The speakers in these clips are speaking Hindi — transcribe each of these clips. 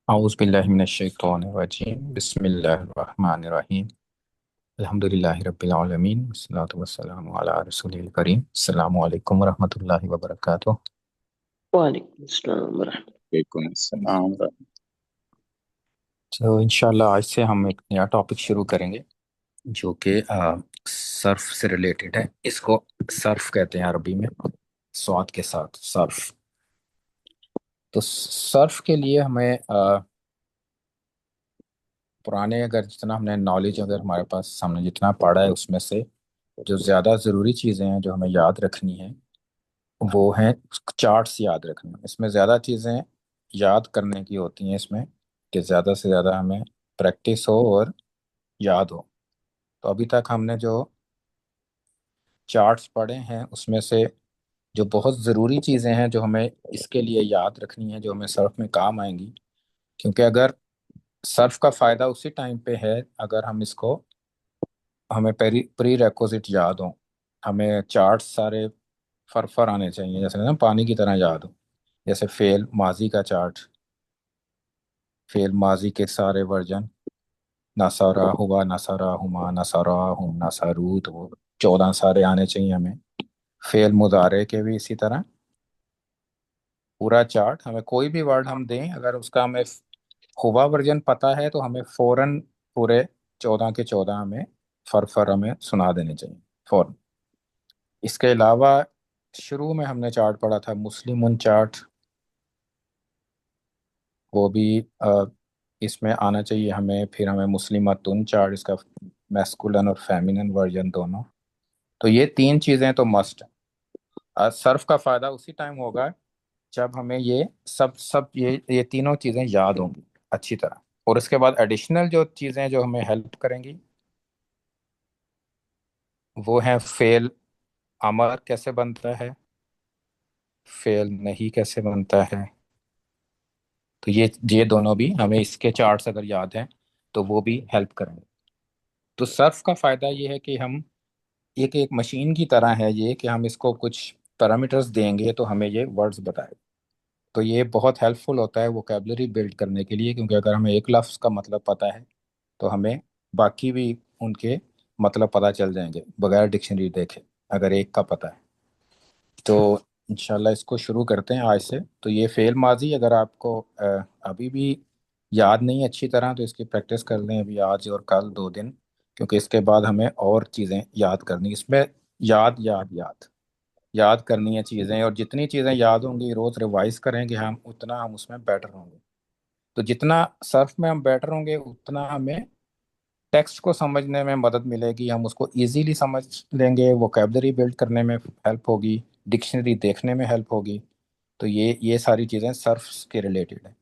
औज़ु बिल्लाहि मिनश्शैतानिर्रजीम बिस्मिल्लाहिर्रहमानिर्रहीम अल्हम्दुलिल्लाहि रब्बिल आलमीन वस्सलातु वस्सलामु अला रसूलिल करीम अस्सलामु अलैकुम वरहमतुल्लाहि वबरकातुहू। वालेकुम अस्सलाम वरहमतुल्लाह। वालेकुम अस्सलाम। तो इंशाल्लाह आज से हम एक नया टॉपिक शुरू करेंगे जो कि सर्फ से रिलेटेड है। इसको सर्फ कहते हैं अरबी में, स्वाद के साथ सर्फ। तो सर्फ के लिए हमें पुराने अगर जितना हमने नॉलेज, अगर हमारे पास हमने जितना पढ़ा है उसमें से जो ज़्यादा ज़रूरी चीज़ें हैं जो हमें याद रखनी है वो हैं चार्ट्स याद रखना। इसमें ज़्यादा चीज़ें याद करने की होती हैं इसमें, कि ज़्यादा से ज़्यादा हमें प्रैक्टिस हो और याद हो। तो अभी तक हमने जो चार्ट्स पढ़े हैं उसमें से जो बहुत ज़रूरी चीज़ें हैं जो हमें इसके लिए याद रखनी है, जो हमें सर्फ में काम आएंगी। क्योंकि अगर सर्फ का फ़ायदा उसी टाइम पे है अगर हम इसको, हमें प्री प्री रेक्विजिट याद हो। हमें चार्ट्स सारे फर आने चाहिए, जैसे ना पानी की तरह याद हो। जैसे फेल माजी का चार्ट, फेल माजी के सारे वर्जन, नसारा हुआ, नसारा हुमा, नसारा हुम, नसारू, तो वो 14 सारे आने चाहिए हमें। फेल मुजारे के भी इसी तरह पूरा चार्ट। हमें कोई भी वर्ड हम दें, अगर उसका हमें हुआ वर्जन पता है तो हमें फौरन पूरे 14 के 14 हमें फर हमें सुना देने चाहिए फौरन। इसके अलावा शुरू में हमने चार्ट पढ़ा था मुस्लिमुन चार्ट, वो भी इसमें आना चाहिए हमें। फिर हमें मुस्लिमतुन चार्ट, इसका मैस्कुलिन और फेमिनिन वर्जन दोनों। तो ये तीन चीज़ें तो मस्ट है। सर्फ का फ़ायदा उसी टाइम होगा जब हमें ये सब सब ये तीनों चीज़ें याद होंगी अच्छी तरह। और इसके बाद एडिशनल जो चीज़ें जो हमें हेल्प करेंगी वो है फेल अमर कैसे बनता है, फेल नहीं कैसे बनता है। तो ये दोनों भी हमें इसके चार्ट्स अगर याद हैं तो वो भी हेल्प करेंगे। तो सर्फ का फायदा ये है कि हम एक एक मशीन की तरह है ये, कि हम इसको कुछ पैरामीटर्स देंगे तो हमें ये वर्ड्स बताए। तो ये बहुत हेल्पफुल होता है वोकेबलरी बिल्ड करने के लिए, क्योंकि अगर हमें एक लफ्ज़ का मतलब पता है तो हमें बाकी भी उनके मतलब पता चल जाएंगे बगैर डिक्शनरी देखे, अगर एक का पता है। तो इंशाल्लाह इसको शुरू करते हैं आज से। तो ये फेल माजी अगर आपको अभी भी याद नहीं अच्छी तरह तो इसकी प्रैक्टिस कर लें अभी, आज और कल 2 दिन। क्योंकि इसके बाद हमें और चीज़ें याद करनी इसमें। याद याद याद याद करनी है चीज़ें, और जितनी चीज़ें याद होंगी रोज़ रिवाइज करेंगे हम, उतना हम उसमें बेटर होंगे। तो जितना सर्फ में हम बेटर होंगे उतना हमें टेक्स्ट को समझने में मदद मिलेगी, हम उसको इजीली समझ लेंगे, वोकेबलरी बिल्ड करने में हेल्प होगी, डिक्शनरी देखने में हेल्प होगी। तो ये सारी चीज़ें सर्फ के रिलेटेड है।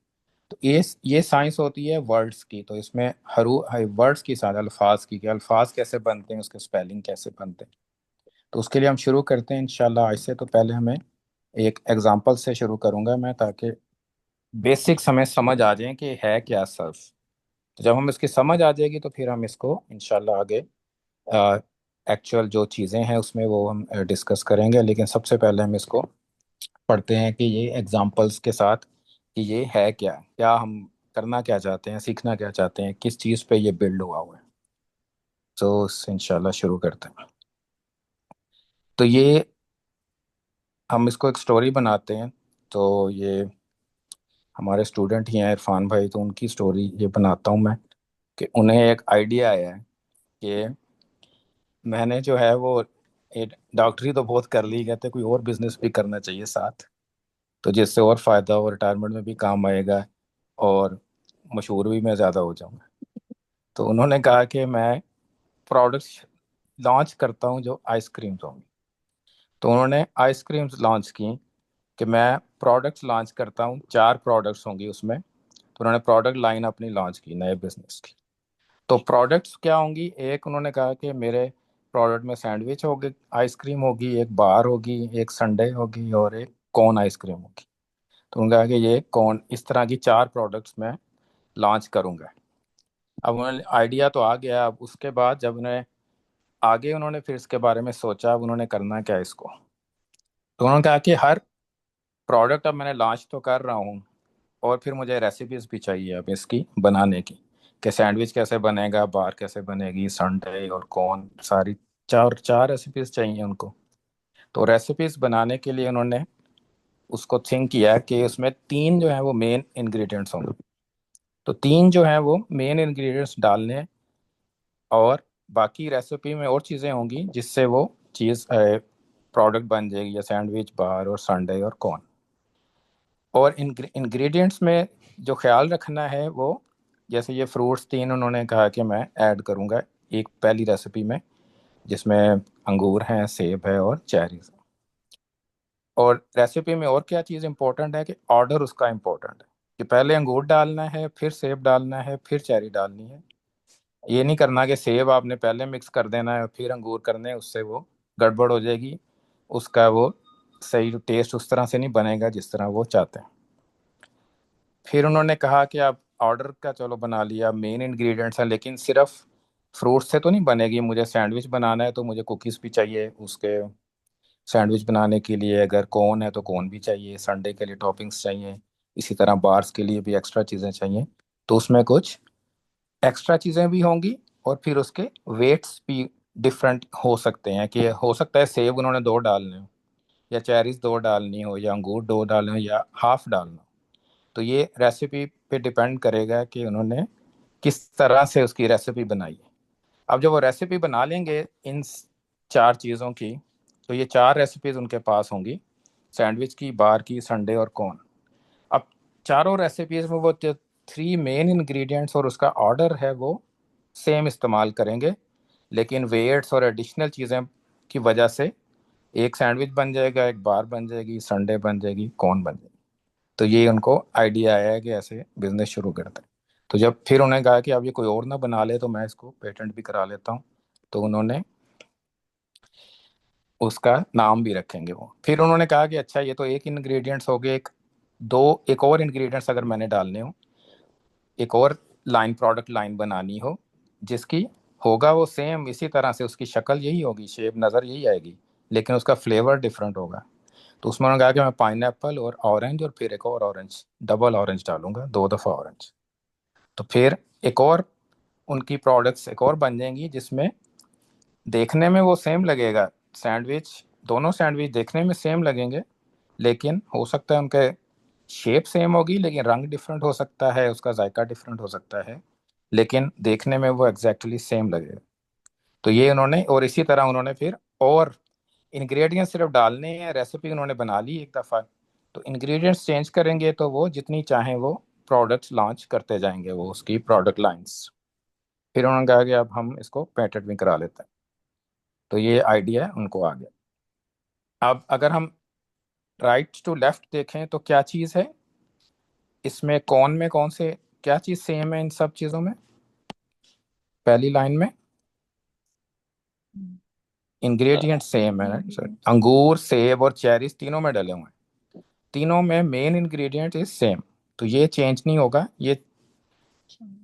तो ये साइंस होती है वर्ड्स की। तो इसमें हरू वर्ड्स की साथ अल्फाज की, कि अल्फाज कैसे बनते हैं, उसके स्पेलिंग कैसे बनते हैं। तो उसके लिए हम शुरू करते हैं इंशाल्लाह आज से। तो पहले हमें एक एग्जांपल से शुरू करूंगा मैं, ताकि बेसिक्स हमें समझ आ जाए कि है क्या सर्फ। तो जब हम इसकी समझ आ जाएगी तो फिर हम इसको इंशाल्लाह आगे एक्चुअल जो चीज़ें हैं उसमें वो हम डिस्कस करेंगे। लेकिन सबसे पहले हम इसको पढ़ते हैं कि ये एग्जांपल्स के साथ कि ये है क्या, क्या हम करना क्या चाहते हैं, सीखना क्या चाहते हैं, किस चीज़ पे ये बिल्ड हुआ हुआ है। तो इंशाल्लाह शुरू करते हैं। तो ये हम इसको एक स्टोरी बनाते हैं। तो ये हमारे स्टूडेंट ही हैं इरफान भाई, तो उनकी स्टोरी ये बनाता हूँ मैं। कि उन्हें एक आइडिया आया है कि मैंने जो है वो एक डॉक्टरी तो बहुत कर ली, कहते कोई और बिजनेस भी करना चाहिए साथ, तो जिससे और फायदा हो, रिटायरमेंट में भी काम आएगा और मशहूर भी मैं ज़्यादा हो जाऊंगा। तो उन्होंने कहा कि मैं प्रोडक्ट्स लॉन्च करता हूँ जो आइसक्रीम्स होंगी। तो उन्होंने आइसक्रीम्स लॉन्च की, कि मैं प्रोडक्ट्स लॉन्च करता हूँ, 4 प्रोडक्ट्स होंगी उसमें। तो उन्होंने प्रोडक्ट लाइन अपनी लॉन्च की नए बिजनेस की। तो प्रोडक्ट्स क्या होंगी, एक उन्होंने कहा कि मेरे प्रोडक्ट में सैंडविच होगी, आइसक्रीम होगी, एक बार होगी, एक संडे होगी और एक कॉर्न आइसक्रीम होगी। तो उन्होंने कहा कि ये कॉर्न, इस तरह की 4 प्रोडक्ट्स मैं लॉन्च करूंगा। अब उन्होंने आइडिया तो आ गया। अब उसके बाद जब उन्हें आगे उन्होंने फिर इसके बारे में सोचा अब उन्होंने करना क्या इसको। तो उन्होंने कहा कि हर प्रोडक्ट अब मैंने लॉन्च तो कर रहा हूँ, और फिर मुझे रेसिपीज भी चाहिए अब इसकी बनाने की, कि सैंडविच कैसे बनेगा, बार कैसे बनेगी, संडे और कौन, सारी चार चार रेसिपीज चाहिए उनको। तो रेसिपीज बनाने के लिए उन्होंने उसको थिंक किया कि उसमें तीन जो है वो मेन इंग्रेडिएंट्स होंगे। तो तीन जो है वो मेन इंग्रेडिएंट्स डालने हैं, और बाकी रेसिपी में और चीज़ें होंगी जिससे वो चीज़ प्रोडक्ट बन जाएगी, या सैंडविच, बार और संडे और कौन। और इंग्रेडिएंट्स में जो ख्याल रखना है वो, जैसे ये फ्रूट्स तीन उन्होंने कहा कि मैं ऐड करूँगा एक पहली रेसिपी में, जिसमें अंगूर हैं, सेब है और चेरीज। और रेसिपी में और क्या चीज़ इंपॉर्टेंट है कि ऑर्डर उसका इंपॉर्टेंट है, कि पहले अंगूर डालना है, फिर सेब डालना है, फिर चेरी डालनी है। ये नहीं करना कि सेब आपने पहले मिक्स कर देना है फिर अंगूर करने हैं, उससे वो गड़बड़ हो जाएगी। उसका वो सही टेस्ट उस तरह से नहीं बनेगा जिस तरह वो चाहते हैं। फिर उन्होंने कहा कि आप ऑर्डर का चलो बना लिया, मेन इंग्रेडिएंट्स हैं, लेकिन सिर्फ फ्रूट से तो नहीं बनेगी, मुझे सैंडविच बनाना है तो मुझे कुकीज़ भी चाहिए उसके सैंडविच बनाने के लिए। अगर कोन है तो कोन भी चाहिए, संडे के लिए टॉपिंग्स चाहिए, इसी तरह बार्स के लिए भी एक्स्ट्रा चीज़ें चाहिए। तो उसमें कुछ एक्स्ट्रा चीज़ें भी होंगी, और फिर उसके वेट्स भी डिफरेंट हो सकते हैं, कि हो सकता है सेब उन्होंने दो डालने हो, या चेरीज दो डालनी हो, या अंगूर दो डालने हो, या हाफ डालना हो। तो ये रेसिपी पे डिपेंड करेगा कि उन्होंने किस तरह से उसकी रेसिपी बनाई है। अब जब वो रेसिपी बना लेंगे इन चार चीज़ों की, तो ये चार रेसिपीज उनके पास होंगी, सैंडविच की, बार की, संडे और कॉर्न। अब चारों रेसिपीज में वो जो थ्री मेन इंग्रेडिएंट्स और उसका ऑर्डर है वो सेम इस्तेमाल करेंगे, लेकिन वेट्स और एडिशनल चीज़ें की वजह से एक सैंडविच बन जाएगा, एक बार बन जाएगी, संडे बन जाएगी, कॉर्न बन जाएगी। तो ये उनको आइडिया आया है कि ऐसे बिजनेस शुरू करते हैं। तो जब फिर उन्हें कहा कि अब ये कोई और ना बना ले तो मैं इसको पेटेंट भी करा लेता हूँ, तो उन्होंने उसका नाम भी रखेंगे वो। फिर उन्होंने कहा कि अच्छा ये तो एक इंग्रेडिएंट्स हो गए, एक और इंग्रेडिएंट्स अगर मैंने डालने हो, एक और लाइन, प्रोडक्ट लाइन बनानी हो, जिसकी होगा वो सेम इसी तरह से, उसकी शक्ल यही होगी, शेप नज़र यही आएगी, लेकिन उसका फ्लेवर डिफरेंट होगा। तो उसमें उन्होंने कहा कि मैं पाइनएप्पल और ऑरेंज और फिर एक और ऑरेंज, डबल ऑरेंज डालूंगा, दो दफ़ा ऑरेंज। तो फिर एक और उनकी प्रोडक्ट्स एक और बन जाएंगी जिसमें देखने में वो सेम लगेगा सैंडविच, दोनों सैंडविच देखने में सेम लगेंगे, लेकिन हो सकता है उनके शेप सेम होगी लेकिन रंग डिफरेंट हो सकता है, उसका जायका डिफरेंट हो सकता है, लेकिन देखने में वो एग्जैक्टली सेम लगेगा। तो ये उन्होंने, और इसी तरह उन्होंने फिर और इंग्रेडिएंट्स सिर्फ डालने हैं, रेसिपी उन्होंने बना ली एक दफ़ा, तो इंग्रेडिएंट्स चेंज करेंगे तो वो जितनी चाहें वो प्रोडक्ट्स लॉन्च करते जाएंगे, वो उसकी प्रोडक्ट लाइंस। फिर उन्होंने कहा कि अब हम इसको पेटेंट भी करा लेते हैं। तो ये आइडिया उनको आ गया। अब अगर हम राइट टू लेफ्ट देखें तो क्या चीज़ है इसमें, कौन में कौन से, क्या चीज़ सेम है इन सब चीज़ों में। पहली लाइन में इंग्रेडिएंट सेम है, सर अंगूर, सेब और चेरीज तीनों में डले हुए हैं, तीनों में मेन इंग्रेडिएंट इज सेम। तो ये चेंज नहीं होगा, ये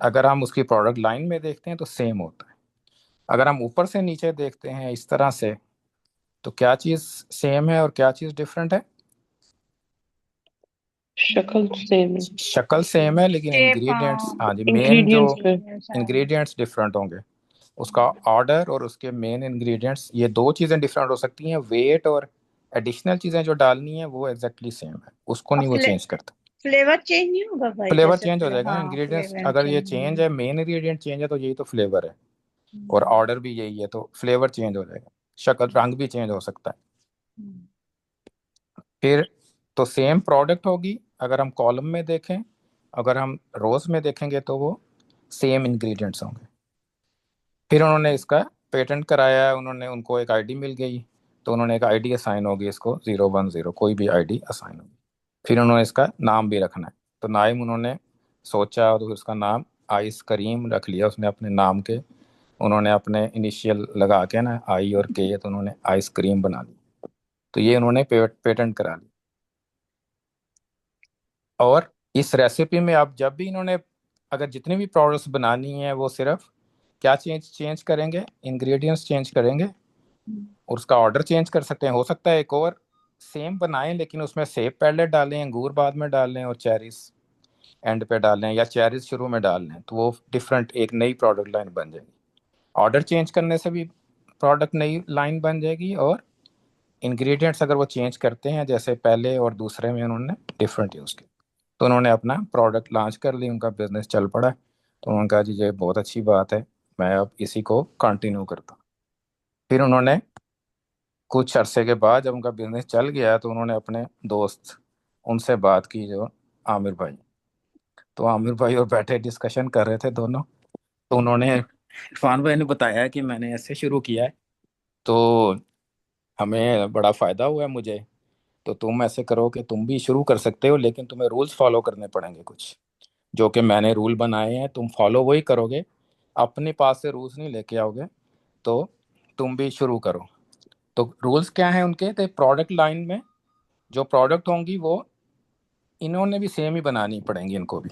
अगर हम उसकी प्रोडक्ट लाइन में देखते हैं तो सेम होता है। अगर हम ऊपर से नीचे देखते हैं इस तरह से, तो क्या चीज़ सेम है और क्या चीज़ डिफरेंट है। शक्ल सेम है। शक्ल सेम है लेकिन शेप, इंग्रेडिएंट्स, हाँ जी, मेन जो इंग्रेडिएंट्स पे। इंग्रेडिएंट्स डिफरेंट होंगे। उसका ऑर्डर और उसके मेन इंग्रेडिएंट्स, ये दो चीज़ें डिफरेंट हो सकती हैं, वेट और एडिशनल चीज़ें जो डालनी है वो एग्जैक्टली सेम है, उसको और नहीं वो चेंज करता। फ्लेवर चेंज नहीं होगा भाई, फ्लेवर जैसे चेंज हो जाएगा ना, हाँ इंग्रेडिएंट्स फ्लेवर अगर ये चेंज। चेंज है, मेन इंग्रेडिएंट चेंज है, तो यही तो फ्लेवर है, और ऑर्डर भी यही है, तो फ्लेवर चेंज हो जाएगा, शक्ल रंग भी चेंज हो सकता है। फिर तो सेम प्रोडक्ट होगी अगर हम कॉलम में देखें, अगर हम रोज में देखेंगे तो वो सेम इंग्रेडिएंट्स होंगे। फिर उन्होंने इसका पेटेंट कराया, उन्होंने, उनको एक आईडी मिल गई, तो उन्होंने एक आईडी असाइन होगी इसको, 010, कोई भी आईडी असाइन होगी। फिर उन्होंने इसका नाम भी रखना है, तो नाइम उन्होंने सोचा तो उसका नाम आइस करीम रख लिया उसने अपने नाम के। उन्होंने अपने इनिशियल लगा के ना, आई और के, तो उन्होंने आइसक्रीम बना ली। तो ये उन्होंने पेटेंट करा ली। और इस रेसिपी में आप जब भी इन्होंने, अगर जितनी भी प्रोडक्ट्स बनानी है वो सिर्फ क्या चेंज चेंज करेंगे, इंग्रेडिएंट्स चेंज करेंगे, और उसका ऑर्डर चेंज कर सकते हैं। हो सकता है एक और सेम बनाएं लेकिन उसमें सेब पहले डालें, अंगूर बाद में डालें और चेरीज, एंड पे डाल लें या चेरीज शुरू में डाल लें तो वो डिफरेंट एक नई प्रोडक्ट लाइन बन जाएगी। ऑर्डर चेंज करने से भी प्रोडक्ट नई लाइन बन जाएगी, और इंग्रेडिएंट्स अगर वो चेंज करते हैं जैसे पहले और दूसरे में उन्होंने डिफरेंट यूज़ किया तो उन्होंने अपना प्रोडक्ट लॉन्च कर ली, उनका बिजनेस चल पड़ा। तो उन्होंने कहा जी ये बहुत अच्छी बात है, मैं अब इसी को कंटिन्यू करता हूँ। फिर उन्होंने कुछ अरसे के बाद जब उनका बिजनेस चल गया तो उन्होंने अपने दोस्त उनसे बात की, जो आमिर भाई। तो आमिर भाई और बैठे डिस्कशन कर रहे थे दोनों। तो उन्होंने इरफान भाई ने बताया कि मैंने ऐसे शुरू किया है, तो हमें बड़ा फायदा हुआ है मुझे। तो तुम ऐसे करो कि तुम भी शुरू कर सकते हो, लेकिन तुम्हें रूल्स फॉलो करने पड़ेंगे कुछ, जो कि मैंने रूल बनाए हैं, तुम फॉलो वही करोगे, अपने पास से रूल्स नहीं लेके आओगे। तो तुम भी शुरू करो। तो रूल्स क्या है उनके, तो प्रोडक्ट लाइन में जो प्रोडक्ट होंगी वो इन्होंने भी सेम ही बनानी पड़ेंगी इनको भी,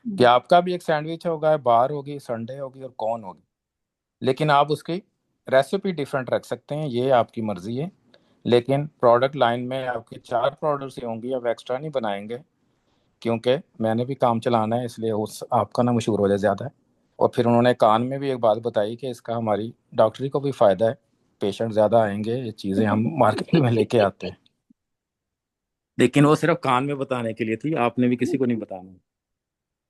कि आपका भी एक सैंडविच होगा, बार होगी, संडे होगी और कॉर्न होगी, लेकिन आप उसकी रेसिपी डिफरेंट रख सकते हैं, ये आपकी मर्जी है। लेकिन प्रोडक्ट लाइन में आपके 4 प्रोडक्ट्स ही होंगी, आप एक्स्ट्रा नहीं बनाएंगे, क्योंकि मैंने भी काम चलाना है, इसलिए उस आपका ना मशहूर हो जाए ज़्यादा। और फिर उन्होंने कान में भी एक बात बताई कि इसका हमारी डॉक्टरी को भी फ़ायदा है, पेशेंट ज़्यादा आएंगे, ये चीज़ें हम मार्केट में लेके आते हैं। लेकिन वो सिर्फ कान में बताने के लिए थी, आपने भी किसी को नहीं बताना।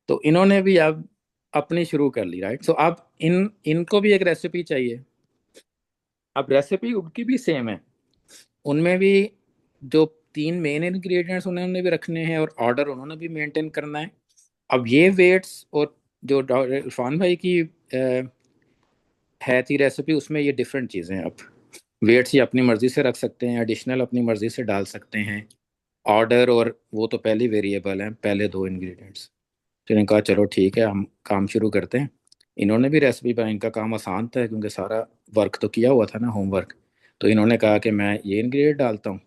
तो इन्होंने भी अब अपनी शुरू कर ली, राइट। सो अब इनको भी एक रेसिपी चाहिए। अब रेसिपी उनकी भी सेम है, उनमें भी जो 3 मेन इंग्रेडिएंट्स उन्होंने भी रखने हैं और ऑर्डर उन्होंने भी मेंटेन करना है। अब ये वेट्स और जो इरफान भाई की है थी रेसिपी, उसमें ये डिफरेंट चीज़ें हैं। अब वेट्स ये अपनी मर्जी से रख सकते हैं, एडिशनल अपनी मर्जी से डाल सकते हैं। ऑर्डर और वो तो पहले वेरिएबल हैं, पहले 2 इंग्रेडिएंट्स। तो इन्होंने कहा चलो ठीक है, हम काम शुरू करते हैं। इन्होंने भी रेसिपी बनाई, इनका काम आसान था क्योंकि सारा वर्क तो किया हुआ था ना, होमवर्क। तो इन्होंने कहा कि मैं ये इंग्रेडिएंट डालता हूँ,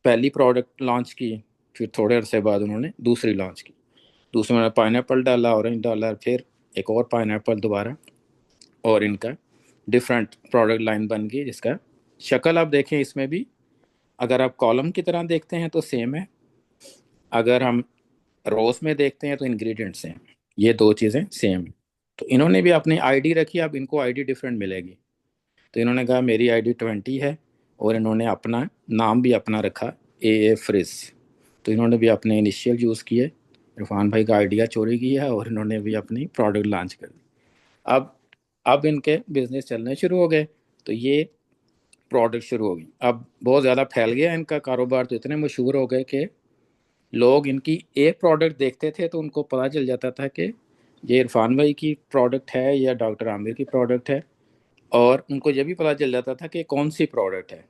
पहली प्रोडक्ट लॉन्च की। फिर थोड़े अरसे बाद उन्होंने दूसरी लॉन्च की, दूसरे में पाइनएप्पल डाला, ऑरेंज डाला, फिर एक और पाइनएप्पल दोबारा, और इनका डिफरेंट प्रोडक्ट लाइन बन गई, जिसका शक्ल आप देखें इसमें भी, अगर आप कॉलम की तरह देखते हैं तो सेम है, अगर हम रोज में देखते हैं तो इंग्रेडिएंट सेम, ये 2 चीज़ें सेम। तो इन्होंने भी अपनी आईडी रखी, अब इनको आईडी डिफरेंट मिलेगी। तो इन्होंने कहा मेरी आईडी 20 है, और इन्होंने अपना नाम भी अपना रखा, ए फ्रिज। तो इन्होंने भी अपने इनिशियल यूज़ किए, इरफान भाई का आइडिया चोरी किया, और इन्होंने भी अपनी प्रोडक्ट लॉन्च कर दी। अब अब इनके बिजनेस चलने शुरू हो गए, तो ये प्रोडक्ट शुरू हो गई। अब बहुत ज़्यादा फैल गया इनका कारोबार, तो इतने मशहूर हो गए कि लोग इनकी एक प्रोडक्ट देखते थे तो उनको पता चल जाता था कि ये इरफान भाई की प्रोडक्ट है या डॉक्टर आमिर की प्रोडक्ट है। और उनको ये भी पता चल जाता था कि कौन सी प्रोडक्ट है।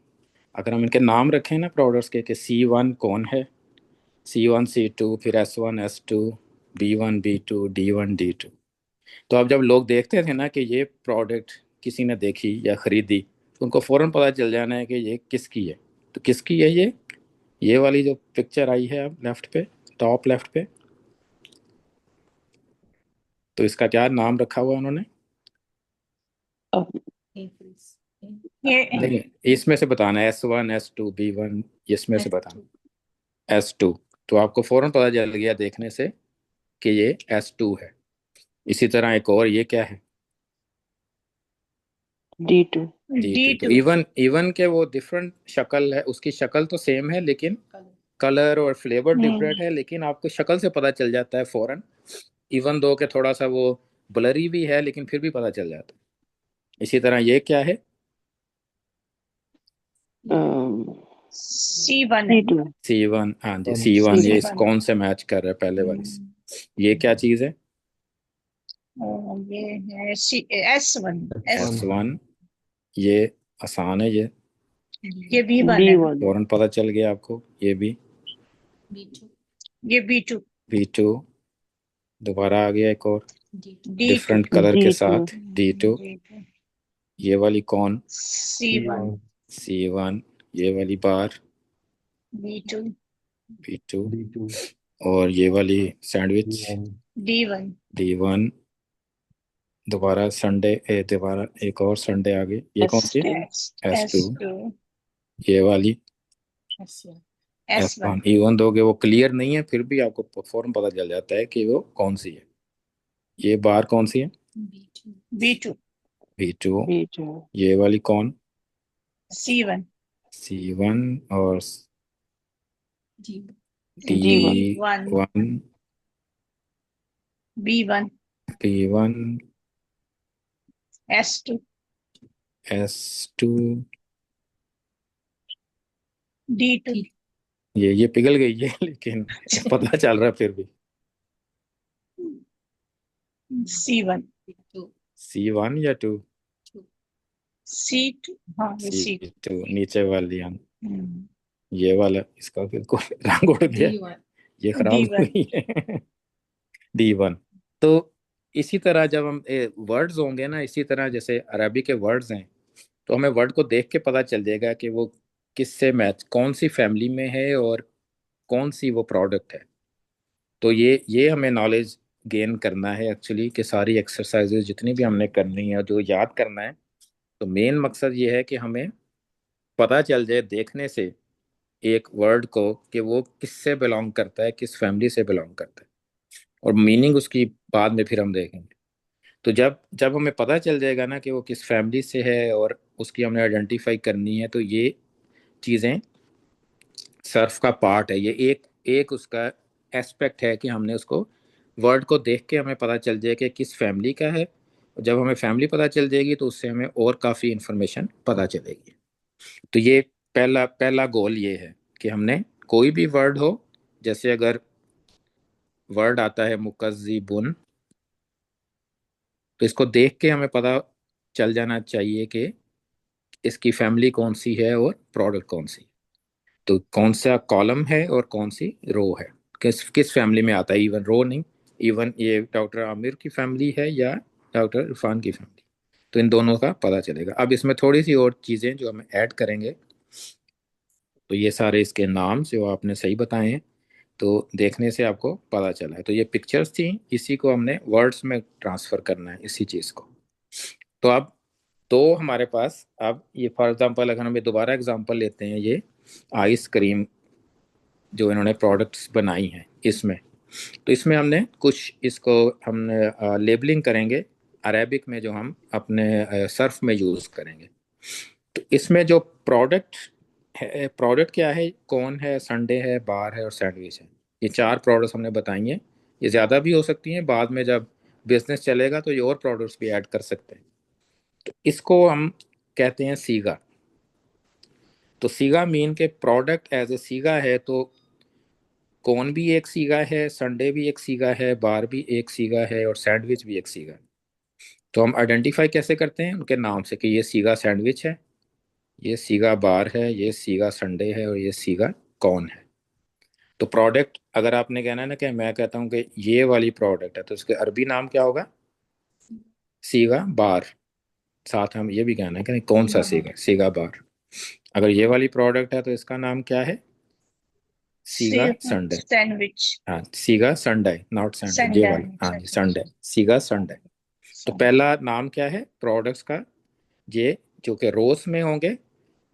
अगर हम इनके नाम रखें ना प्रोडक्ट्स के, कि C1 कौन है, C1 C2, फिर S1 S2, B1 B2, D1 D2। तो अब जब लोग देखते थे ना कि ये प्रोडक्ट किसी ने देखी या ख़रीदी, तो उनको फ़ौरन पता चल जाना है कि ये किसकी है। तो किसकी है ये वाली जो पिक्चर आई है अब लेफ्ट पे, टॉप लेफ्ट पे, तो इसका क्या नाम रखा हुआ है उन्होंने? ये नहीं, इसमें से बताना है, S1 S2 B1, इसमें से बताना S2। तो आपको फ़ौरन पता चल गया देखने से कि ये S2 है। इसी तरह एक और, ये क्या है? D2। D2। तो D2 इवन इवन के वो डिफरेंट शक्ल है, उसकी शक्ल तो सेम है, लेकिन कलर और फ्लेवर डिफरेंट है, लेकिन आपको शक्ल से पता चल जाता है फौरन। इवन दो के थोड़ा सा वो ब्लरी भी है, लेकिन फिर भी पता चल जाता है। इसी तरह ये क्या है? C1 है। C2। C1, हाँ जी C1, ये इस C1 कौन से मैच कर रहा है पहले वाली से। ये क्या चीज़ है? ये है S1 S1, ये आसान है, ये B1 है। B1। फौरन पता चल गया आपको। ये भी ये B2 B2, दोबारा आ गया एक और D2 डिफरेंट कलर के D2। साथ D2। ये वाली कौन? C1 C1, ये वाली बार B2 B2, और ये वाली सैंडविच D1 D1। दोबारा संडे, दोबारा एक और संडे आगे, ये कौन सी है? S2। S2। S2 ये वाली एस वन। F1 E1 दोगे वो क्लियर नहीं है, फिर भी आपको फौरन पता चल जाता है कि वो कौन सी है। ये बार कौन सी है? B to. V2। B2 ये वाली कौन? C one. C1। और D1 one. D1। B one. B1। S two. S2। D two. ये पिघल गई है लेकिन पता चल रहा है फिर भी। सी वन। C1 या 2? सी टू। हाँ, ये सी टू। C2 नीचे वाली ये वाला इसका बिल्कुल रंग उड़ गया, ये खराब डी हो वन। गई है। D1। तो इसी तरह जब हम वर्ड्स होंगे ना, इसी तरह जैसे अरबी के वर्ड्स हैं, तो हमें वर्ड को देख के पता चल जाएगा कि वो किससे मैच, कौन सी फैमिली में है और कौन सी वो प्रोडक्ट है। तो ये हमें नॉलेज गेन करना है एक्चुअली, कि सारी एक्सरसाइजेज जितनी भी हमने करनी है जो याद करना है, तो मेन मकसद ये है कि हमें पता चल जाए देखने से एक वर्ड को कि वो किससे बिलोंग करता है, किस फैमिली से बिलोंग करता है, और मीनिंग उसकी बाद में फिर हम देखेंगे। तो जब जब हमें पता चल जाएगा ना कि वो किस फैमिली से है और उसकी हमने आइडेंटिफाई करनी है, तो ये चीज़ें सर्फ का पार्ट है। ये एक एक उसका एस्पेक्ट है कि हमने उसको वर्ड को देख के हमें पता चल जाए कि किस फैमिली का है। और जब हमें फैमिली पता चल जाएगी तो उससे हमें और काफ़ी इंफॉर्मेशन पता चलेगी। तो ये पहला पहला गोल ये है कि हमने कोई भी वर्ड हो, जैसे अगर वर्ड आता है मुकज्जिबुन, तो इसको देख के हमें पता चल जाना चाहिए कि इसकी फैमिली कौन सी है और प्रोडक्ट कौन सी, तो कौन सा कॉलम है और कौन सी रो है, किस किस फैमिली में आता है। इवन रो नहीं, इवन ये डॉक्टर आमिर की फैमिली है या डॉक्टर इरफान की फैमिली, तो इन दोनों का पता चलेगा। अब इसमें थोड़ी सी और चीज़ें जो हम ऐड करेंगे, तो ये सारे इसके नाम जो आपने सही बताए हैं, तो देखने से आपको पता चला है। तो ये पिक्चर्स थी, इसी को हमने वर्ड्स में ट्रांसफर करना है, इसी चीज़ को। तो अब तो हमारे पास अब ये फॉर एग्जांपल अगर हम ये दोबारा एग्जांपल लेते हैं, ये आइसक्रीम जो इन्होंने प्रोडक्ट्स बनाई हैं इसमें, तो इसमें हमने कुछ इसको हमने लेबलिंग करेंगे अरेबिक में, जो हम अपने सर्फ में यूज़ करेंगे। तो इसमें जो प्रोडक्ट है, प्रोडक्ट क्या है, कौन है, संडे है, बार है और सैंडविच है। ये चार प्रोडक्ट्स हमने बताई हैं। ये ज़्यादा भी हो सकती हैं, बाद में जब बिजनेस चलेगा तो ये और प्रोडक्ट्स भी ऐड कर सकते हैं। तो इसको हम कहते हैं सीगा। तो सीगा मीन के प्रोडक्ट एज ए सीगा है, तो कौन भी एक सीगा है, संडे भी एक सीगा है, बार भी एक सीगा है और सैंडविच भी एक सीगा है। तो हम आइडेंटिफाई कैसे करते हैं? उनके नाम से, कि ये सीगा सैंडविच है, ये सीगा बार है, ये सीगा संडे है और ये सीगा कौन है। तो प्रोडक्ट अगर आपने कहना है ना, कि मैं कहता हूँ कि ये वाली प्रोडक्ट है, तो उसके अरबी नाम क्या होगा? सीगा बार। साथ हम ये भी कहना है कि कौन सा सीगा, सीगा बार। अगर ये वाली प्रोडक्ट है तो इसका नाम क्या है? सीगा संडे। सैंडविच। हाँ, सीगा संडे, नॉट संडे, ये संडे। वाला, हाँ जी संडे, सीगा संडे। तो पहला नाम क्या है प्रोडक्ट्स का? ये जो कि रोज में होंगे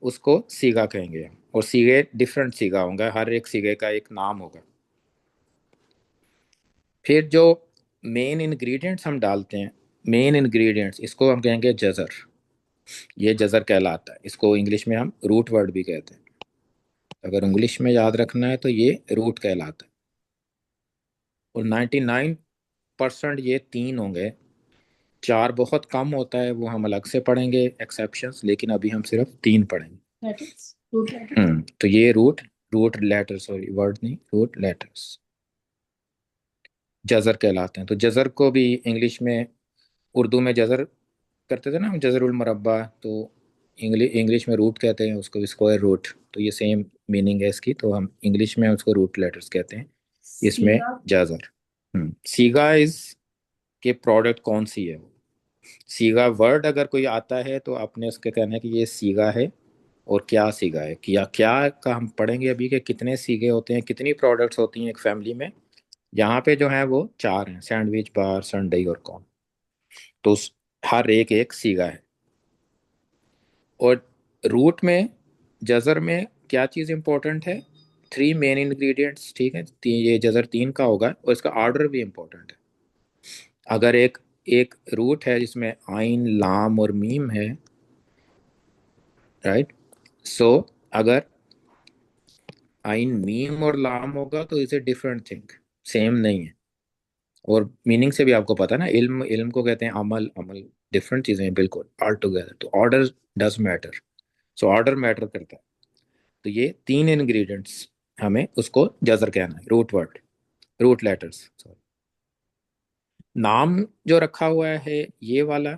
उसको सीगा कहेंगे, और सीगे डिफरेंट सीगा होंगे, हर एक सीगे का एक नाम होगा। फिर जो मेन इंग्रेडिएंट्स हम डालते हैं, मेन इंग्रेडिएंट्स, इसको हम कहेंगे जज़र। ये जज़र कहलाता है, इसको इंग्लिश में हम रूट वर्ड भी कहते हैं। अगर इंग्लिश में याद रखना है तो ये रूट कहलाता है। और 99% ये तीन होंगे, चार बहुत कम होता है, वो हम अलग से पढ़ेंगे एक्सेप्शंस, लेकिन अभी हम सिर्फ तीन पढ़ेंगे। तो ये root root letters, sorry word नहीं, रूट लेटर्स जज़र कहलाते हैं। तो जज़र को भी इंग्लिश में, उर्दू में जज़र करते थे ना हम, जज़रुल मुरब्बा, तो इंग्लिश में रूट कहते हैं उसको, स्क्वायर रूट। तो ये सेम मीनिंग है इसकी, तो हम इंग्लिश में उसको रूट लेटर्स कहते हैं, इसमें जज़र। सीगा इज के प्रोडक्ट कौन सी है वो। सीगा वर्ड अगर कोई आता है तो आपने उसके कहना है कि ये सीगा है, और क्या सीगा है, क्या क्या का हम पढ़ेंगे अभी, कि कितने सीगे होते हैं, कितनी प्रोडक्ट्स होती हैं एक फैमिली में। यहाँ पे जो है वो चार हैं, सैंडविच, बार, संडे और कॉर्न। तो हर एक एक सीगा है। और रूट में, जजर में क्या चीज़ इंपॉर्टेंट है? थ्री मेन इंग्रेडिएंट्स, ठीक है, ये जजर तीन का होगा और इसका ऑर्डर भी इम्पोर्टेंट है। अगर एक एक रूट है जिसमें आइन लाम और मीम है, राइट, सो अगर आइन मीम और लाम होगा तो is a different thing, same नहीं है। और मीनिंग से भी आपको पता है ना, इल्म इल्म को कहते हैं अमल, अमल डिफरेंट चीजें हैं बिल्कुल ऑल टुगेदर। तो order does matter, so order matter करता है। तो ये तीन इंग्रेडिएंट्स हमें उसको जजर कहना है, root word, root letters sorry. नाम जो रखा हुआ है ये वाला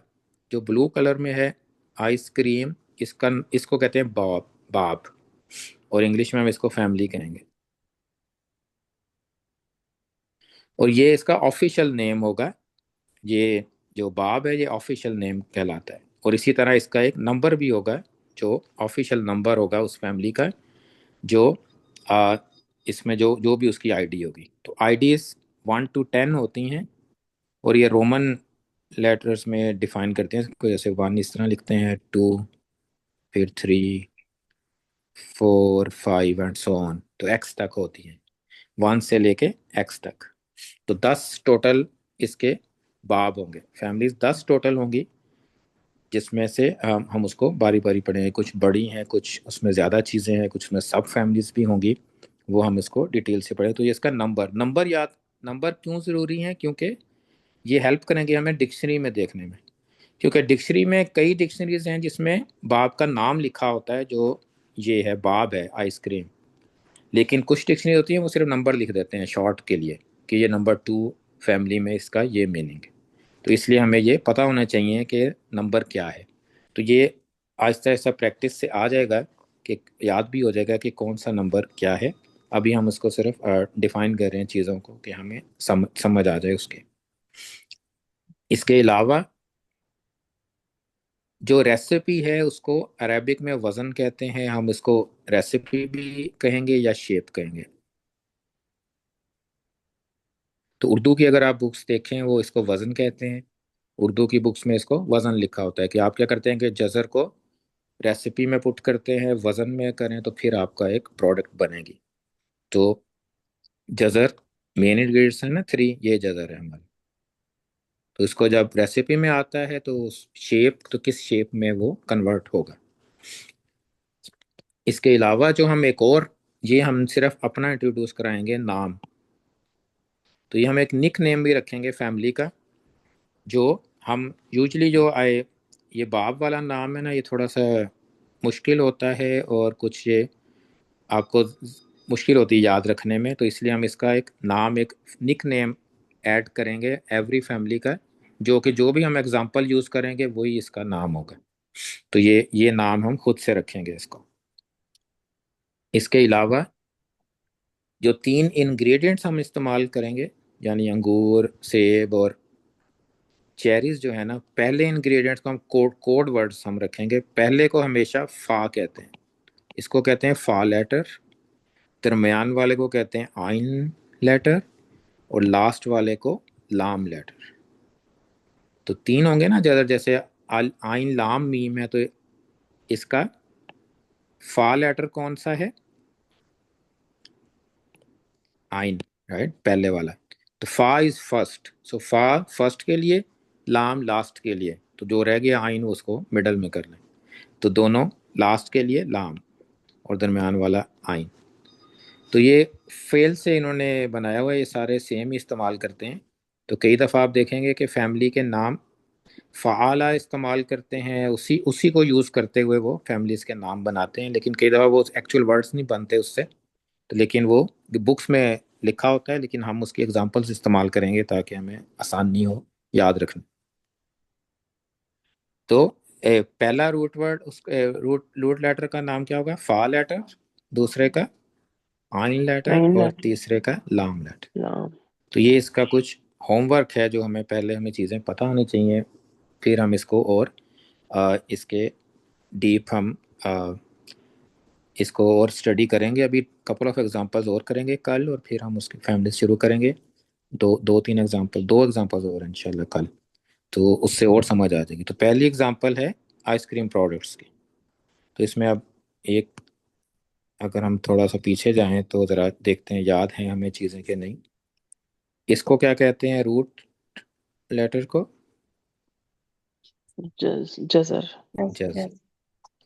जो ब्लू कलर में है, आइसक्रीम, इसका इसको कहते हैं बाब, बाब, और इंग्लिश में हम इसको फैमिली कहेंगे। और ये इसका ऑफिशियल नेम होगा, ये जो बाब है ये ऑफिशियल नेम कहलाता है। और इसी तरह इसका एक नंबर भी होगा जो ऑफिशियल नंबर होगा उस फैमिली का, जो आ, इसमें जो जो भी उसकी आईडी होगी। तो आईडीज 1 to 10 होती हैं और ये रोमन लेटर्स में डिफाइन करते हैं इसको, जैसे 1 इस तरह लिखते हैं, 2, फिर 3, 4, 5 एंड सो ऑन, तो एक्स तक होती है, 1 से लेके एक्स तक। तो 10 टोटल इसके बाब होंगे, फैमिलीज 10 टोटल होंगी, जिसमें से हम उसको बारी बारी पढ़ेंगे। कुछ बड़ी हैं, कुछ उसमें ज़्यादा चीज़ें हैं, कुछ उसमें सब फैमिलीज भी होंगी, वो हम इसको डिटेल से पढ़ें। तो ये इसका नंबर, नंबर याद, नंबर क्यों ज़रूरी है, क्योंकि ये हेल्प करेंगे हमें डिक्शनरी में देखने में। क्योंकि डिक्शनरी में कई डिक्शनरीज हैं जिसमें बाब का नाम लिखा होता है, जो ये है बाब है आइसक्रीम, लेकिन कुछ डिक्शनरी होती है वो सिर्फ नंबर लिख देते हैं शॉर्ट के लिए कि ये नंबर 2 फैमिली में इसका ये मीनिंग है। तो इसलिए हमें ये पता होना चाहिए कि नंबर क्या है। तो ये आहिस्ता आहिस्ता प्रैक्टिस से आ जाएगा कि याद भी हो जाएगा कि कौन सा नंबर क्या है। अभी हम उसको सिर्फ डिफाइन कर रहे हैं चीज़ों को कि हमें समझ आ जाए उसके। इसके अलावा जो रेसिपी है उसको अरेबिक में वज़न कहते हैं, हम इसको रेसिपी भी कहेंगे या शेप कहेंगे। तो उर्दू की अगर आप बुक्स देखें वो इसको वज़न कहते हैं, उर्दू की बुक्स में इसको वज़न लिखा होता है। कि आप क्या करते हैं कि जज़र को रेसिपी में पुट करते हैं, वज़न में करें तो फिर आपका एक प्रोडक्ट बनेगी। तो जज़र मेन इंग्रेडिएंट्स है ना 3, ये जज़र है हमारा। तो इसको जब रेसिपी में आता है तो शेप, तो किस शेप में वो कन्वर्ट होगा। इसके अलावा जो हम एक और, ये हम सिर्फ अपना इंट्रोड्यूस कराएंगे नाम। तो ये हम एक निक नेम भी रखेंगे फैमिली का, जो हम यूजली जो आए, ये बाब वाला नाम है ना, ये थोड़ा सा मुश्किल होता है और कुछ ये आपको मुश्किल होती है याद रखने में। तो इसलिए हम इसका एक नाम, एक निक नेम ऐड करेंगे एवरी फैमिली का, जो कि जो भी हम एग्जांपल यूज करेंगे वही इसका नाम होगा। तो ये नाम हम खुद से रखेंगे इसको। इसके अलावा जो 3 इंग्रेडिएंट्स हम इस्तेमाल करेंगे, यानी अंगूर, सेब और चेरीज जो है ना, पहले इंग्रेडिएंट्स को हम कोड वर्ड्स हम रखेंगे। पहले को हमेशा फा कहते हैं, इसको कहते हैं फा लेटर। दरमियान वाले को कहते हैं आइन लेटर, और लास्ट वाले को लाम लेटर। तो 3 होंगे ना, जैसे जैसे आइन लाम मीम है, तो इसका फा लेटर कौन सा है, आइन, राइट, पहले वाला। तो फा इज फर्स्ट, सो फा फर्स्ट के लिए, लाम लास्ट के लिए, तो जो रह गया आइन उसको मिडल में कर लें। तो दोनों लास्ट के लिए लाम और दरमियान वाला आइन। तो ये फेल से इन्होंने बनाया हुआ है, ये सारे सेम ही इस्तेमाल करते हैं। तो कई दफ़ा आप देखेंगे कि फैमिली के नाम फ़ाला इस्तेमाल करते हैं, उसी उसी को यूज़ करते हुए वो फैमिलीज़ के नाम बनाते हैं, लेकिन कई दफ़ा वो एक्चुअल वर्ड्स नहीं बनते उससे। तो लेकिन वो बुक्स में लिखा होता है, लेकिन हम उसकी एग्जांपल्स इस्तेमाल करेंगे ताकि हमें आसानी हो याद रखना। तो पहला रूट वर्ड, उस रूट रूट लेटर का नाम क्या होगा, फा लेटर, दूसरे का आइन लेटर, आइन और लेटर, तीसरे का लाम लेटर। लाम। तो ये इसका कुछ होमवर्क है जो हमें पहले हमें चीज़ें पता होनी चाहिए, फिर हम इसको और इसके डीप हम इसको और स्टडी करेंगे। अभी कपल ऑफ एग्जांपल्स और करेंगे कल, और फिर हम उसकी फैमिली शुरू करेंगे। दो एग्जांपल्स और इंशाल्लाह कल, तो उससे और समझ आ जाएगी। तो पहली एग्जांपल है आइसक्रीम प्रोडक्ट्स की। तो इसमें अब एक अगर हम थोड़ा सा पीछे जाएं तो जरा देखते हैं याद है हमें चीजें कि नहीं। इसको क्या कहते हैं रूट लेटर को? जजर। yes, जज yes.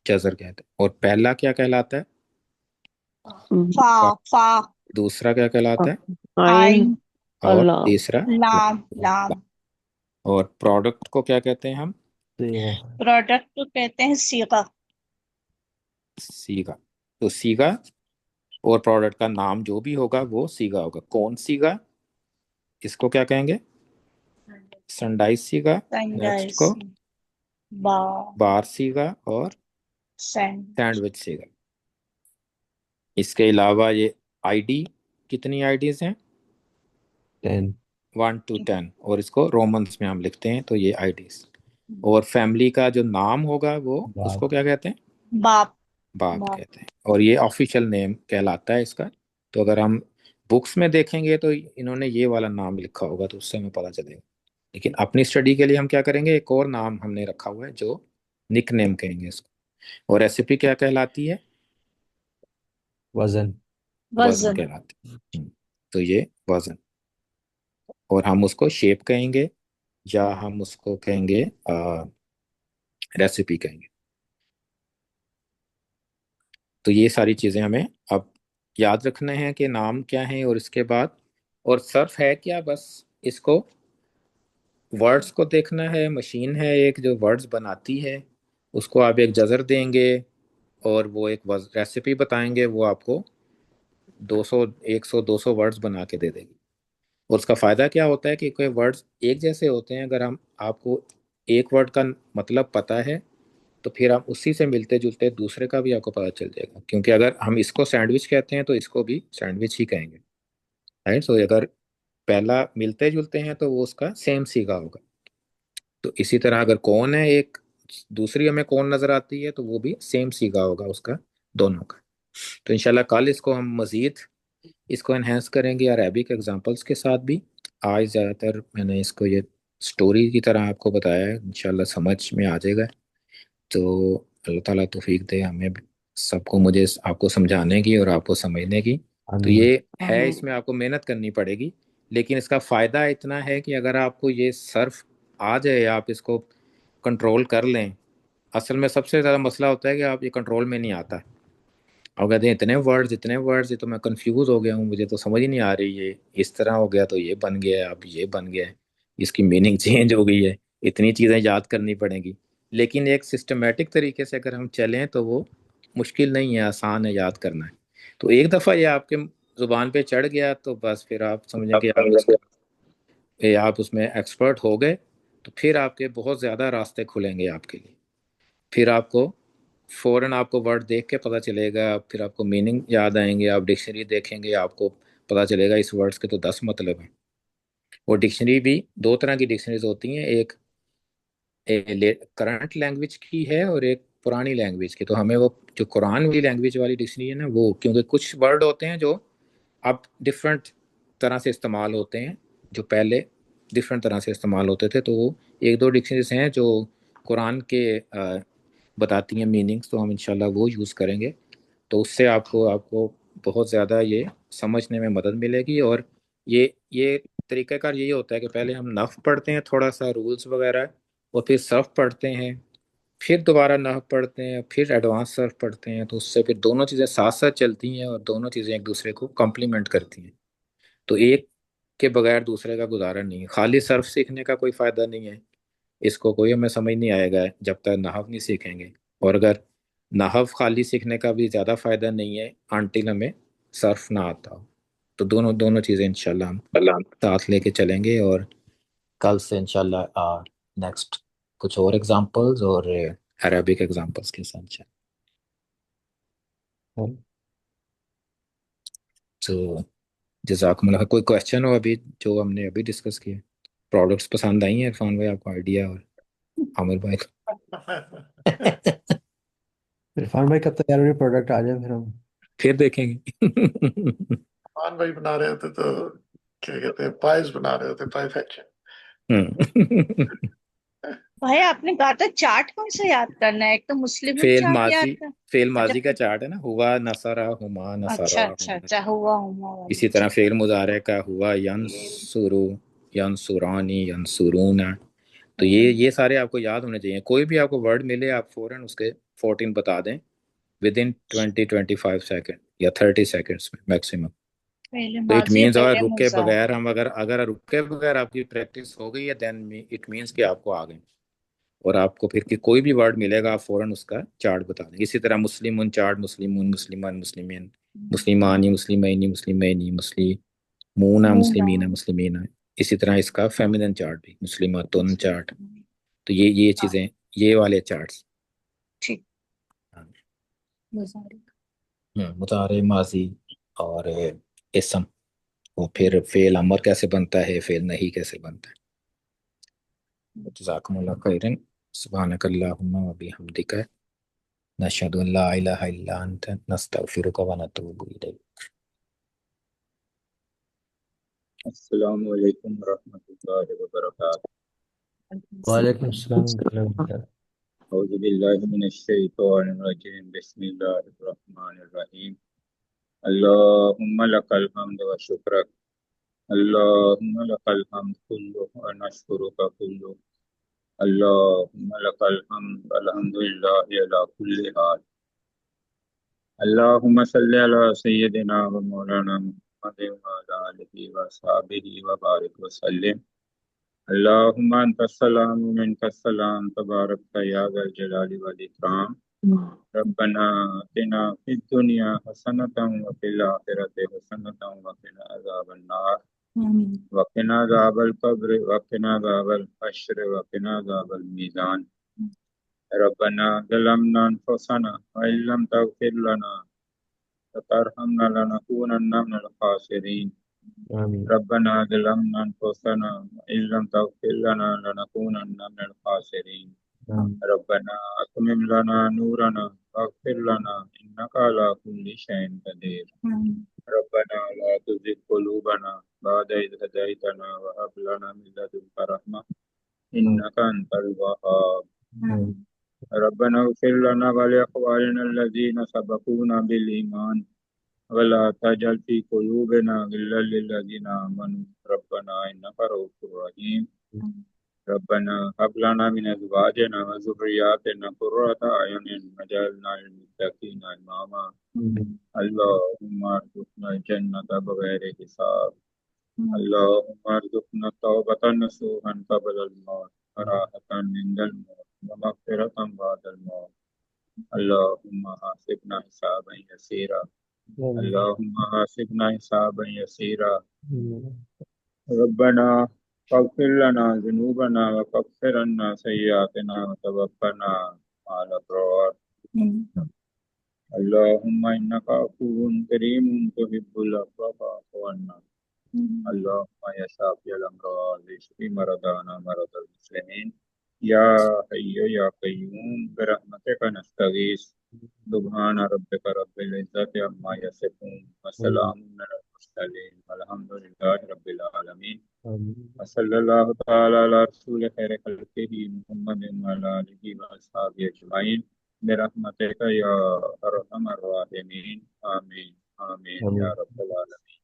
जजर कहते हैं। और पहला क्या कहलाता है? फा फा। फा दूसरा क्या कहलाता है? आइन। आइन और अल्लाह। तीसरा लाम लाम। लाम। और प्रोडक्ट को क्या कहते हैं हम? प्रोडक्ट को कहते हैं सीगा। सीगा। तो सीगा और प्रोडक्ट का नाम जो भी होगा वो सीगा होगा। कौन सीगा? इसको क्या कहेंगे? सनडाइज सीगा। Next sunrise. को बा बार सीगा। और सैंड। सैंडविच सीगा। इसके अलावा ये आईडी, कितनी आईडीज हैं? 10। 1 to 10। और इसको रोमन्स में हम लिखते हैं तो ये आईडीज। और फैमिली का जो नाम होगा वो उसको बाप। क्या कहते हैं? बाप बाप बाप। कहते हैं। और ये ऑफिशियल नेम कहलाता है इसका। तो अगर हम बुक्स में देखेंगे तो इन्होंने ये वाला नाम लिखा होगा तो उससे हमें पता चलेगा। लेकिन अपनी स्टडी के लिए हम क्या करेंगे, एक और नाम हमने रखा हुआ है जो निक नेम कहेंगे इसको। और रेसिपी क्या कहलाती है? वजन। वजन वजन। कहलाती है। तो ये वजन। और हम उसको शेप कहेंगे या हम उसको कहेंगे रेसिपी कहेंगे। तो ये सारी चीजें हमें अब याद रखना है कि नाम क्या है और इसके बाद। और सर्फ है क्या? बस इसको वर्ड्स को देखना है। मशीन है एक जो वर्ड्स बनाती है। उसको आप एक जजर देंगे और वो एक रेसिपी बताएंगे, वो आपको 200 100 200 वर्ड्स बना के दे देगी। और उसका फायदा क्या होता है कि कोई वर्ड्स एक जैसे होते हैं। अगर हम आपको एक वर्ड का मतलब पता है तो फिर हम उसी से मिलते जुलते दूसरे का भी आपको पता चल जाएगा। क्योंकि अगर हम इसको सैंडविच कहते हैं तो इसको भी सैंडविच ही कहेंगे, राइट? सो अगर पहला मिलते जुलते हैं तो वो उसका सेम सीगा होगा। तो इसी तरह अगर कौन है एक, दूसरी हमें कौन नजर आती है तो वो भी सेम सीगा होगा उसका, दोनों का। तो इंशाल्लाह कल इसको हम मजीद इसको एनहेंस करेंगे अरेबिक एग्जांपल्स के साथ भी। आज ज़्यादातर मैंने इसको ये स्टोरी की तरह आपको बताया है, इंशाल्लाह समझ में आ जाएगा। तो अल्लाह ताला तौफीक दे हमें भी, सबको, मुझे आपको समझाने की और आपको समझने की। तो आमीन। ये है, आमीन। इसमें आपको मेहनत करनी पड़ेगी। लेकिन इसका फ़ायदा इतना है कि अगर आपको ये सर्फ आ जाए, आप इसको कंट्रोल कर लें। असल में सबसे ज़्यादा मसला होता है कि आप ये कंट्रोल में नहीं आता। और कहते हैं इतने वर्ड्स, ये तो मैं कंफ्यूज हो गया हूँ, मुझे तो समझ ही नहीं आ रही, ये इस तरह हो गया तो ये बन गया है, अब ये बन गया है, इसकी मीनिंग चेंज हो गई है, इतनी चीज़ें याद करनी पड़ेंगी। लेकिन एक सिस्टमेटिक तरीके से अगर हम चलें तो वो मुश्किल नहीं है, आसान है याद करना है। तो एक दफ़ा ये आपके ज़ुबान पे चढ़ गया तो बस फिर आप समझें कि आप उसमें एक्सपर्ट हो गए। तो फिर आपके बहुत ज़्यादा रास्ते खुलेंगे आपके लिए। फिर आपको फौरन आपको वर्ड देख के पता चलेगा, फिर आपको मीनिंग याद आएंगे, आप डिक्शनरी देखेंगे आपको पता चलेगा इस वर्ड्स के तो 10 मतलब हैं। वो डिक्शनरी भी दो तरह की डिक्शनरीज होती हैं, एक करंट लैंग्वेज की है और एक पुरानी लैंग्वेज की। तो हमें वो जो कुरान वाली लैंग्वेज वाली डिक्शनरी है ना, वो, क्योंकि कुछ वर्ड होते हैं जो अब डिफरेंट तरह से इस्तेमाल होते हैं, जो पहले डिफरेंट तरह से इस्तेमाल होते थे, तो वो एक दो डिक्शनरीज हैं जो कुरान के बताती हैं मीनिंग्स, तो हम इंशाल्लाह वो यूज़ करेंगे। तो उससे आपको आपको बहुत ज़्यादा ये समझने में मदद मिलेगी। और ये तरीक़ाकार यही होता है कि पहले हम नफ़ पढ़ते हैं थोड़ा सा रूल्स वगैरह, और फिर सर्फ पढ़ते हैं, फिर दोबारा नफ़ पढ़ते हैं, फिर एडवांस सर्फ पढ़ते हैं। तो उससे फिर दोनों चीज़ें साथ साथ चलती हैं और दोनों चीज़ें एक दूसरे को कम्प्लीमेंट करती हैं। तो एक के बगैर दूसरे का गुजारा नहीं है। खाली सर्फ सीखने का कोई फ़ायदा नहीं है, इसको कोई हमें समझ नहीं आएगा जब तक नहव नहीं सीखेंगे। और अगर नहव खाली सीखने का भी ज़्यादा फायदा नहीं है अनटिल हमें सर्फ ना आता हो। तो दोनों दोनों चीज़ें इंशाल्लाह हम साथ लेके चलेंगे। और कल से इंशाल्लाह नेक्स्ट कुछ और एग्जांपल्स और अरबिक एग्जांपल्स के साथ चलें। तो जज़ाकुमुल्लाह। कोई क्वेश्चन हो अभी जो हमने अभी डिस्कस किया? प्रोडक्ट्स पसंद आई हैं इरफान भाई आपको, आइडिया, और आमिर भाई को? इरफान भाई कब तक यार मेरे प्रोडक्ट आ जाए फिर हम। फिर देखेंगे। पान भाई बना रहे होते तो क्या कहते हैं, पाइस बना रहे होते, पाई फैक्शन। हम्म। भाई आपने कहा था चार्ट कौन सा याद करना है, एक तो मुस्लिम फेल चार्ट याद माजी, कर। फेल अच्छा माजी का चार्ट है ना, हुआ नसरा हुमा अच्छा नसरा अच्छा हुमा। अच्छा, हुआ हुआ वाला, इसी तरह अच्छा। फेल मुजारे का हुआ यंसुरु, यंसुरानी, यंसुरूना। तो हम्म, ये सारे आपको याद होने चाहिए। कोई भी आपको वर्ड मिले आप फौरन उसके 14 बता दें विद इन 20-25 सेकेंड या 30 सेकेंड्स में मैक्सिमम। पहले तो इट माजी मीन्स, अगर पहले रुके मुजारे। बगैर हम अगर रुके बगैर आपकी प्रैक्टिस हो गई है देन इट मीन्स कि आपको आ गए। और आपको फिर कि कोई भी वर्ड मिलेगा आप फौरन उसका चार्ट बता देंगे। इसी तरह मुस्लिमुन चार्ट, मुस्लिमुन, मुस्लिमान, मुस्लिमीन, मुस्लिमानी, मुस्लिमैनी, मुस्लिमैनी, मुस्लिमूना, मूना। मुस्लिमीना, मुस्लिमीना। इसी तरह इसका फेमिनिन चार्ट भी मुस्लिमातुन अच्छा, चार्ट। तो ये हाँ चीजें, ये वाले चार्ट्स। ठीक। मुजारे। मुतारे, माजी और इसम। और फिर फेल अमर कैसे बनता है, फेल नहीं कैसे बनता है। जज़ाकुमुल्लाह खैरन। सुब्हानकल्लाहुम्मा व बिहम्दिका नशहदु अल्ला इलाहा इल्ला अंता नस्तगफिरुका व नतूबु इलैक। अस्सलामु अलैकुम रहमतुल्लाहि व बरकातुहू। वालेकुम अस्सलाम warahmatullahi wabarakatuh। औज़ु बिल्लाहि मिनश शैतानिर रजीम। बिस्मिल्लाहिर रहमानिर रहीम। अल्लाहुम्मा लकल हम्द व शुक्रक। अल्लाहुम्मा लकल हम्द कुल्लु व नशकुरुका कुल्लु। अल्लाहुम्मा लकल हम्द अल्हम्दुलिल्लाहि अला कुल्ली हाल। अल्लाहुम्मा सल्लि अला सय्यिदिना व मौलाना मुहम्मदिन व अला आलिहि व अस्हाबिहि व बारिक व सल्लिम। अल्लाहुम्मा अंतस्सलाम व मिनकस्सलाम तबारकता या ज़ल जलाली वल इकराम। रब्बना आतिना फिद दुनिया हसनतम व फिल आखिरति हसनतम व क़िना अज़ाबन नार। व क़िना अज़ाबल क़ब्र व क़िना अज़ाबल हश्र व क़िना अज़ाबल मीज़ान। रब्बना ज़लमना अनफुसना व इल्लम तग़फिर लना व तरहमना लनकूनन्ना मिनल ख़ासिरीन। आमीन। रब्बना ज़लमना अनफुसना व इल्लम तग़फिर लना लनकूनन्ना मिनल ख़ासिरीन। आमीन। रब्बना अतमिम लना नूरना वग़फिर लना इन्नका अला कुल्लि शैइन क़दीर। रब्बना ला तुज़िग़ क़ुलूबना बअद इज़ हदैतना व हब लना मिन लदुनका रहमा इन्नका अंतल वहाब। आमीन। रब्बना इग़फिर लना व लिइख़वानिना अल्लज़ीना सबक़ूना बिल ईमान व ला तजअल फ़ी क़ुलूबिना ग़िल्लन लिल्लज़ीना आमनू रब्बना इन्नका रऊफ़ुर रहीम। रब्बना हब लना मिन अज़वाजिना व ज़ुर्रिय्यातिना क़ुर्रता अयुनिन वजअलना लिलमुत्तक़ीना इमामा। अल्लाहुम्मा अर्ज़ुक़ना जन्नता बग़ैरि हिसाब। अल्लाहुम्मा अर्ज़ुक़ना तौबतन नसूहन क़ब्लल मौत व राहतन इंदल मौत व मग़फ़िरतन बअदल मौत। अल्लाहुम्मा हासिबना हिसाबन यसीरा। अल्लाहुम्मा हासिबना हिसाबन यसीरा। रब्बना फ़ग़फ़िर लना ज़ुनूबना व कफ़्फ़िर अन्ना सय्यिआतिना व तवफ़्फ़ना मअल अब्रार। अल्लाहुम्मा इन्नका अफ़ुव्वुन करीमुन तुहिब्बुल अफ़्व फ़अफ़ु अन्ना। अल्लाहुम्मा या शाफ़िअल अमराज़ इश्फ़ि मरदाना मरदल मुस्लिमीन। या हय्यु या क़य्यूम बिरहमतिका नस्तगीस। सुब्हान रब्बिका रब्बिल इज़्ज़ति अम्मा यसिफ़ून व सलामुन अलल मुरसलीन वल्हम्दुलिल्लाहि रब्बिल आलमीन। व सल्लल्लाहु तआला अला रसूलिल खैरि खल्क़िही मुहम्मदिन व अला आलिहि व अस्हाबिहि अजमईन बिरहमतिका या अरहमर राहिमीन। आमीन आमीन या रब्बल आलमीन।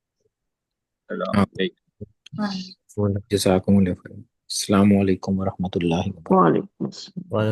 अस्सलामु अलैकुम। जज़ाकुमुल्लाह खैरन। अस्सलामु अलैकुम व रहमतुल्लाहि व बरकातहू। वालेकुम अस्सलाम।